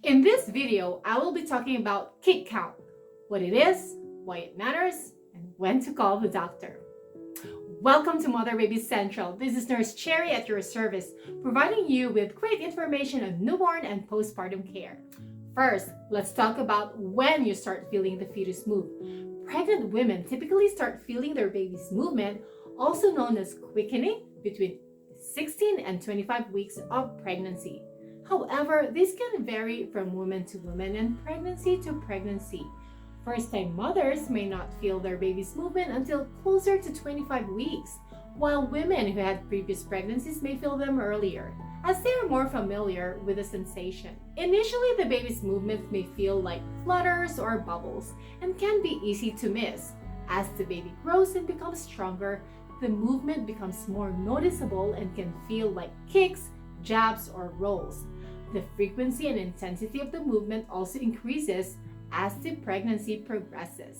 In this video, I will be talking about kick count, what it is, why it matters, and when to call the doctor. Welcome to Mother Baby Central. This is Nurse Cherry at your service, providing you with great information on newborn and postpartum care. First, let's talk about when you start feeling the fetus move. Pregnant women typically start feeling their baby's movement, also known as quickening, between 16 and 25 weeks of pregnancy. However, this can vary from woman to woman and pregnancy to pregnancy. First-time mothers may not feel their baby's movement until closer to 25 weeks, while women who had previous pregnancies may feel them earlier, as they are more familiar with the sensation. Initially, the baby's movements may feel like flutters or bubbles and can be easy to miss. As the baby grows and becomes stronger, the movement becomes more noticeable and can feel like kicks, jabs, or rolls. The frequency and intensity of the movement also increases as the pregnancy progresses.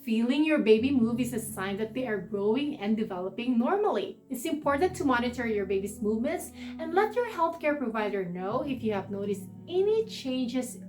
Feeling your baby move is a sign that they are growing and developing normally. It's important to monitor your baby's movements and let your healthcare provider know if you have noticed any changes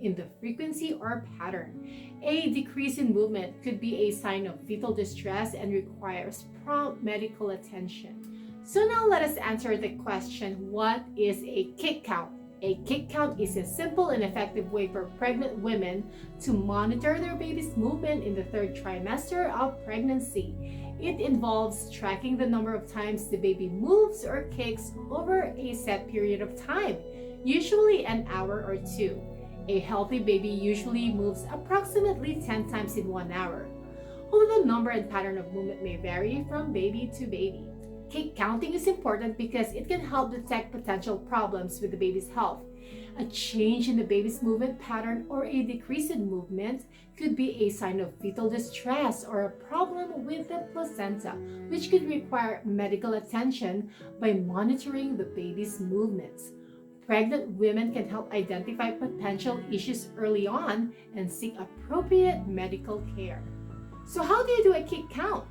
in the frequency or pattern. A decrease in movement could be a sign of fetal distress and requires prompt medical attention. So now let us answer the question, what is a kick count? A kick count is a simple and effective way for pregnant women to monitor their baby's movement in the third trimester of pregnancy. It involves tracking the number of times the baby moves or kicks over a set period of time, usually an hour or two. A healthy baby usually moves approximately 10 times in 1 hour, although the number and pattern of movement may vary from baby to baby. Kick counting is important because it can help detect potential problems with the baby's health. A change in the baby's movement pattern or a decrease in movement could be a sign of fetal distress or a problem with the placenta, which could require medical attention by monitoring the baby's movements. Pregnant women can help identify potential issues early on and seek appropriate medical care. So how do you do a kick count?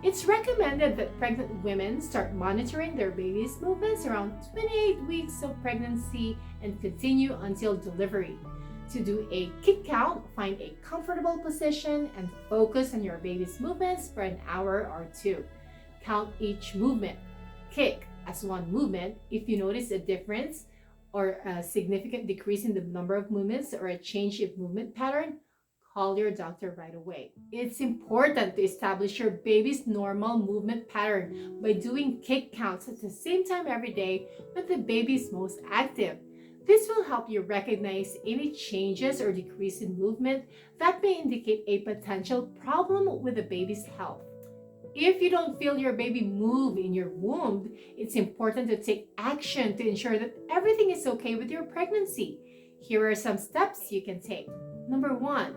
It's recommended that pregnant women start monitoring their baby's movements around 28 weeks of pregnancy and continue until delivery. To do a kick count, find a comfortable position and focus on your baby's movements for an hour or two. Count each movement. Kick as one movement. If you notice a difference or a significant decrease in the number of movements or a change in movement pattern, call your doctor right away. It's important to establish your baby's normal movement pattern by doing kick counts at the same time every day when the baby is most active. This will help you recognize any changes or decrease in movement that may indicate a potential problem with the baby's health. If you don't feel your baby move in your womb, it's important to take action to ensure that everything is okay with your pregnancy. Here are some steps you can take. Number 1.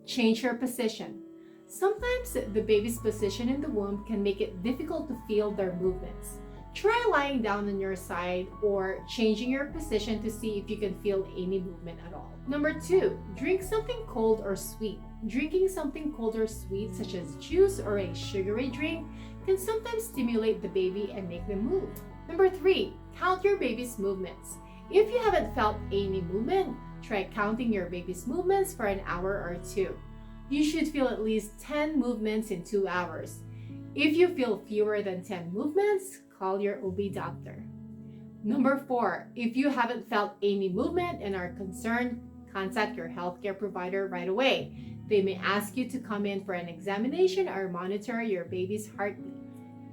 Change your position. Sometimes the baby's position in the womb can make it difficult to feel their movements. Try lying down on your side or changing your position to see if you can feel any movement at all. Number 2, drink something cold or sweet. Drinking something cold or sweet, such as juice or a sugary drink, can sometimes stimulate the baby and make them move. Number 3, count your baby's movements. If you haven't felt any movement, try counting your baby's movements for an hour or two. You should feel at least 10 movements in 2 hours. If you feel fewer than 10 movements, call your OB doctor. Number 4, if you haven't felt any movement and are concerned, contact your healthcare provider right away. They may ask you to come in for an examination or monitor your baby's heartbeat.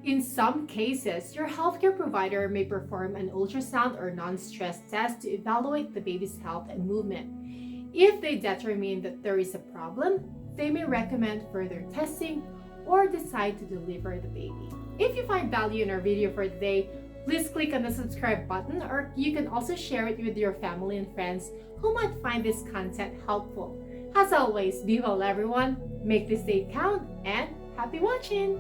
In some cases, your healthcare provider may perform an ultrasound or non-stress test to evaluate the baby's health and movement. If they determine that there is a problem, they may recommend further testing or decide to deliver the baby. If you find value in our video for today, please click on the subscribe button, or you can also share it with your family and friends who might find this content helpful. As always, be well everyone, make this day count, and happy watching!